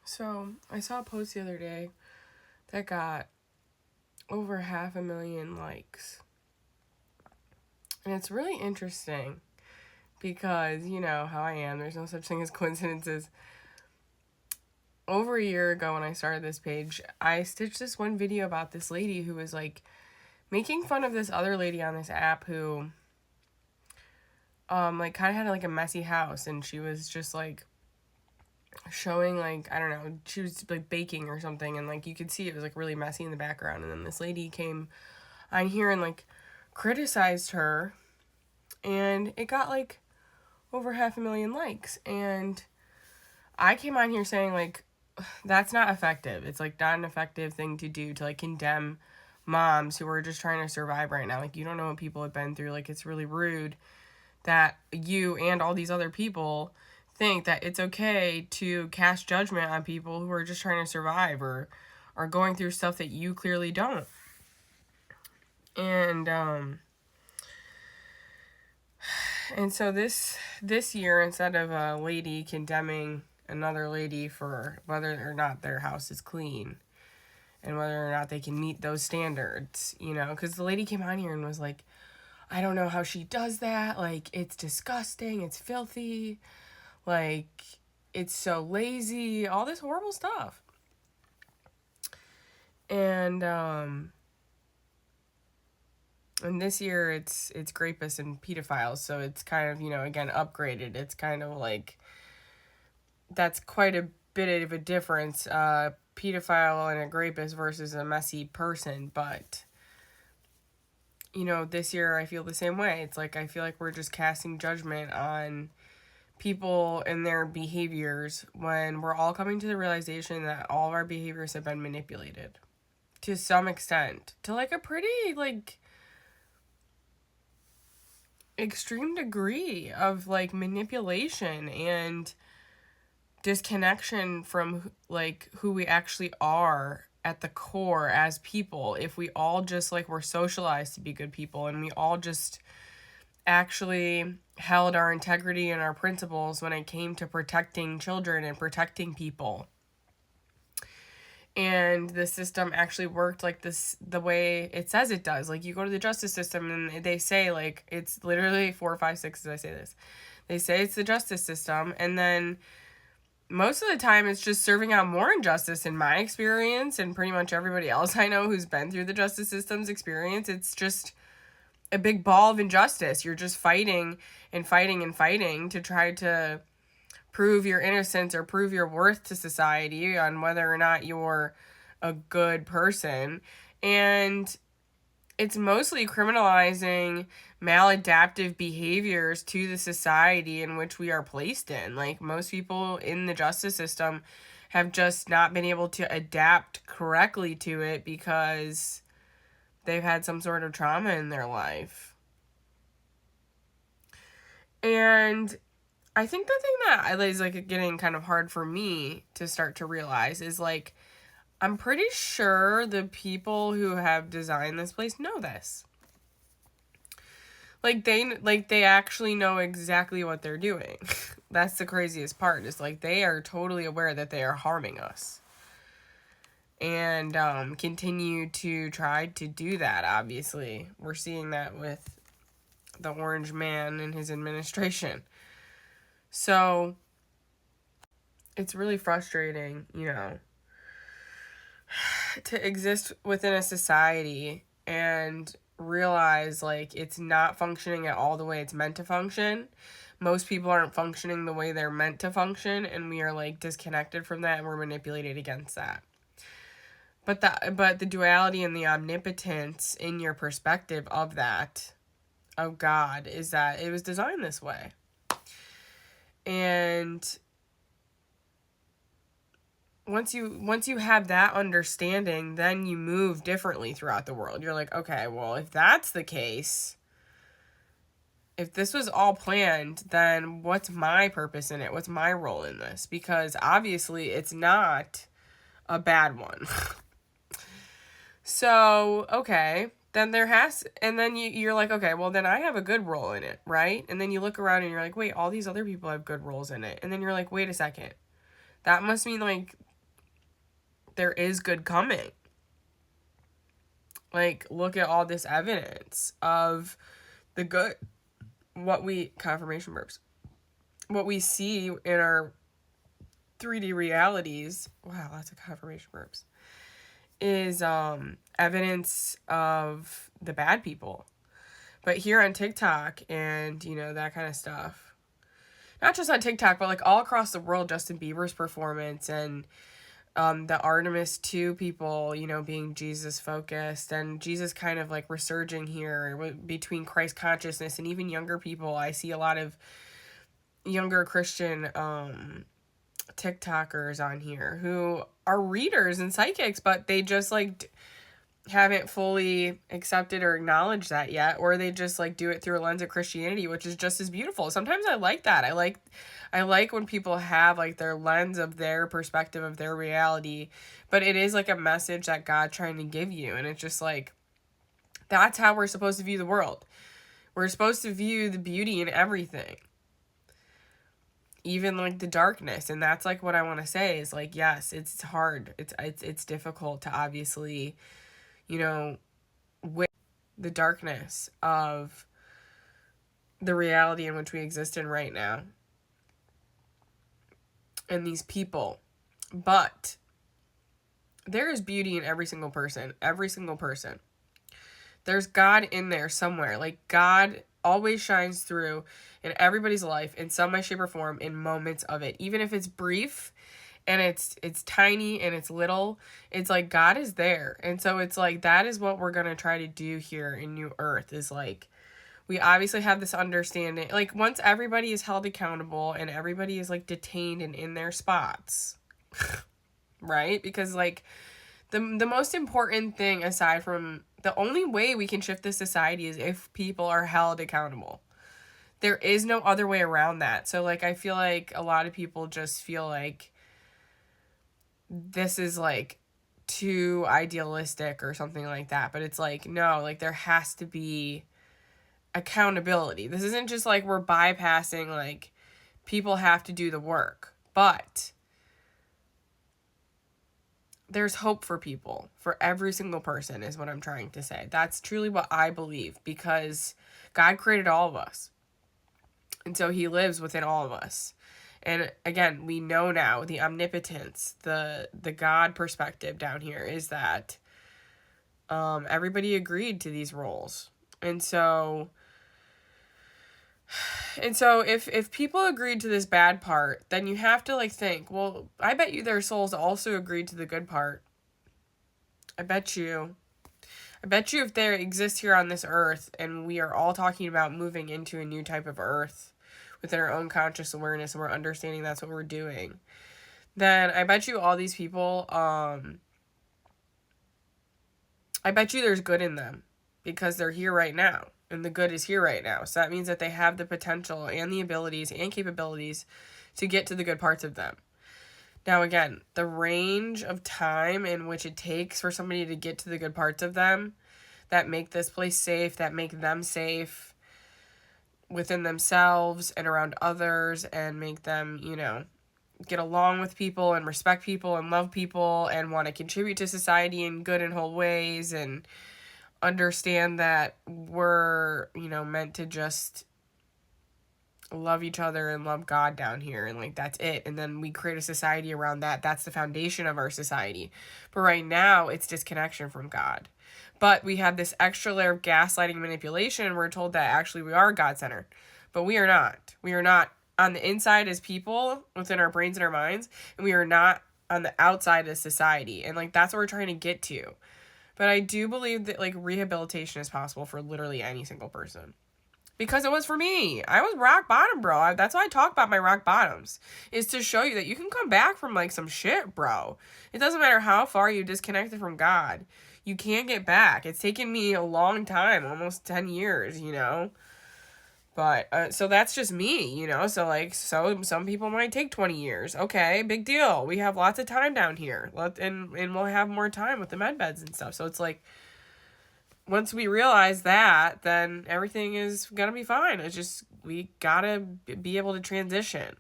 So I saw a post the other day that got over 500,000 likes. And it's really interesting because, you know how I am, there's no such thing as coincidences. Over a year ago when I started this page, I stitched this one video about this lady who was like making fun of this other lady on this app who like kind of had like a messy house, and she was just like showing like, I don't know, she was like baking or something, and like you could see it was like really messy in the background. And then this lady came on here and like criticized her, and it got like over 500,000 likes. And I came on here saying like, that's not effective. It's like not an effective thing to do, to like condemn moms who are just trying to survive right now. Like, you don't know what people have been through. Like, it's really rude that you and all these other people think that it's okay to cast judgment on people who are just trying to survive or are going through stuff that you clearly don't. And so this year, instead of a lady condemning another lady for whether or not their house is clean and whether or not they can meet those standards, you know, because the lady came on here and was like, I don't know how she does that. Like, it's disgusting. It's filthy. Like, it's so lazy. All this horrible stuff. And this year it's rapists and pedophiles, so it's kind of, you know, again, upgraded. It's kind of like, that's quite a bit of a difference, pedophile and a rapist versus a messy person. But, you know, this year I feel the same way. It's like, I feel like we're just casting judgment on people and their behaviors when we're all coming to the realization that all of our behaviors have been manipulated to some extent, to like a pretty like extreme degree of like manipulation and disconnection from like who we actually are at the core as people. If we all just like were socialized to be good people, and we all just actually held our integrity and our principles when it came to protecting children and protecting people, and the system actually worked like this, the way it says it does. Like, you go to the justice system and they say like, it's literally 4 5 6 as I say this, they say it's the justice system, and then most of the time it's just serving out more injustice. In my experience, and pretty much everybody else I know who's been through the justice system's experience, it's just a big ball of injustice. You're just fighting and fighting and fighting to try to prove your innocence or prove your worth to society on whether or not you're a good person. And it's mostly criminalizing maladaptive behaviors to the society in which we are placed in. Like, most people in the justice system have just not been able to adapt correctly to it because they've had some sort of trauma in their life. And I think the thing that is like getting kind of hard for me to start to realize is like, I'm pretty sure the people who have designed this place know this. Like, they actually know exactly what they're doing. That's the craziest part, is like, they are totally aware that they are harming us. And continue to try to do that, obviously. We're seeing that with the orange man and his administration. So it's really frustrating, you know, to exist within a society and realize like it's not functioning at all the way it's meant to function. Most people aren't functioning the way they're meant to function, and we are like disconnected from that, and we're manipulated against that. But the duality and the omnipotence in your perspective of that, of God, is that it was designed this way. And once you have that understanding, then you move differently throughout the world. You're like, okay, well, if that's the case, if this was all planned, then what's my purpose in it? What's my role in this? Because obviously it's not a bad one. So, okay, then and then you're like, okay, well, then I have a good role in it, right? And then you look around and you're like, wait, all these other people have good roles in it. And then you're like, wait a second. That must mean like there is good coming. Like, look at all this evidence of the good, confirmation verbs, what we see in our 3D realities. Wow, lots of confirmation verbs. Is evidence of the bad people. But here on TikTok and, that kind of stuff, not just on TikTok, but like all across the world, Justin Bieber's performance and the Artemis 2 people, being Jesus focused, and Jesus kind of like resurging here between Christ consciousness and even younger people. I see a lot of younger Christian TikTokers on here who are readers and psychics, but they just like haven't fully accepted or acknowledged that yet, or they just like do it through a lens of Christianity, which is just as beautiful. Sometimes I like that. I like when people have like their lens of their perspective of their reality, but it is like a message that God's trying to give you, and it's just like, that's how we're supposed to view the world. We're supposed to view the beauty in everything, even like the darkness. And that's like what I want to say is like, yes, it's hard. It's difficult to obviously, with the darkness of the reality in which we exist in right now and these people. But there is beauty in every single person. There's God in there somewhere. Like, God always shines through in everybody's life in some way, shape, or form in moments of it. Even if it's brief and it's tiny and it's little, it's like God is there. And so it's like, that is what we're going to try to do here in New Earth, is like, we obviously have this understanding. Like, once everybody is held accountable and everybody is like detained and in their spots, right? Because like the most important thing, aside from the only way we can shift this society, is if people are held accountable. There is no other way around that. So like, I feel like a lot of people just feel like this is like too idealistic or something like that. But it's like, no, like there has to be accountability. This isn't just like we're bypassing, like people have to do the work. But there's hope for people, for every single person, is what I'm trying to say. That's truly what I believe, because God created all of us. And so he lives within all of us. And again, we know now the omnipotence, the God perspective down here is that everybody agreed to these roles. And so if people agreed to this bad part, then you have to like think, well, I bet you their souls also agreed to the good part. I bet you if they exist here on this earth and we are all talking about moving into a new type of earth within our own conscious awareness, and we're understanding that's what we're doing, then I bet you all these people, I bet you there's good in them because they're here right now. And the good is here right now. So that means that they have the potential and the abilities and capabilities to get to the good parts of them. Now, again, the range of time in which it takes for somebody to get to the good parts of them that make this place safe, that make them safe within themselves and around others, and make them, get along with people and respect people and love people and want to contribute to society in good and whole ways, and understand that we're, meant to just love each other and love God down here, and like that's it. And then we create a society around that. That's the foundation of our society. But right now it's disconnection from God. But we have this extra layer of gaslighting and manipulation, and we're told that actually we are God-centered. But we are not. We are not on the inside as people within our brains and our minds, and we are not on the outside as society. And like that's what we're trying to get to. But I do believe that like rehabilitation is possible for literally any single person. Because it was for me. I was rock bottom, bro. That's why I talk about my rock bottoms. Is to show you that you can come back from like some shit, bro. It doesn't matter how far you disconnected from God. You can't get back. It's taken me a long time, almost 10 years, But, so that's just me, So, like, some people might take 20 years. Okay, big deal. We have lots of time down here. And we'll have more time with the med beds and stuff. So, it's like, once we realize that, then everything is gonna be fine. It's just, we gotta be able to transition.